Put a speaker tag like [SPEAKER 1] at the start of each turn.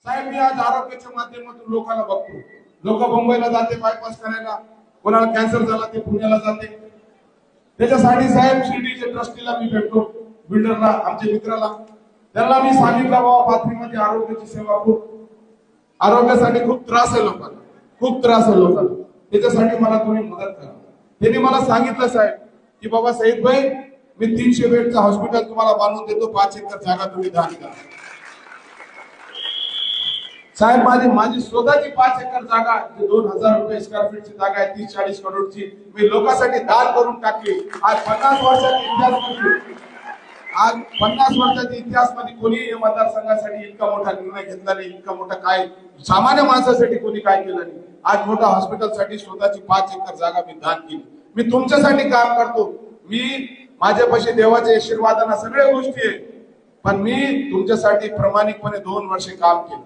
[SPEAKER 1] साहेब मी आज आरोग्याच्या माध्यमातून लोकांना बघतो. लोक मुंबईला जाते बायपास करायला, कोणाला कॅन्सर झाला ते पुण्याला जाते. त्याच्यासाठी साहेब शिर्डीच्या ट्रस्टीला मी भेटतो, बिल्डरला, आमच्या मित्राला. त्यांना मी सांगितलं बाबा पाथरीमध्ये आरोग्याची सेवा खूप, आरोग्यासाठी खूप त्रास आहे लोकांना, खूप त्रास आहे लोकांना. त्याच्यासाठी मला तुम्ही मदत करा. त्यांनी मला सांगितलं साहेब की बाबा सईद भाई मी 300 बेडचं हॉस्पिटल तुम्हाला बांधून देतो, 5 एकर जागा तुम्ही दान करा. साहेब माझी स्वतःची 5 एकर जागा, 2000 रुपये स्क्वेअर फीटची जागा आहे, 30-40 करोडची, मी लोकांसाठी दान करून टाकली. आज 50 वर्षाच्या इतिहासामध्ये कोणी मतदारसंघासाठी इतका मोठा निर्णय घेतला नाही, इतका मोठा काय सामान्य माणसासाठी कोणी काय केलं नाही. आज मोठा हॉस्पिटलसाठी स्वतःची 5 एकर जागा मी दान केली. मी तुमच्यासाठी काम करतो. मी माझ्यापाशी देवाच्या आशीर्वादाने सगळ्या गोष्टी आहे, पण मी तुमच्यासाठी प्रामाणिकपणे 2 वर्षे काम केलं.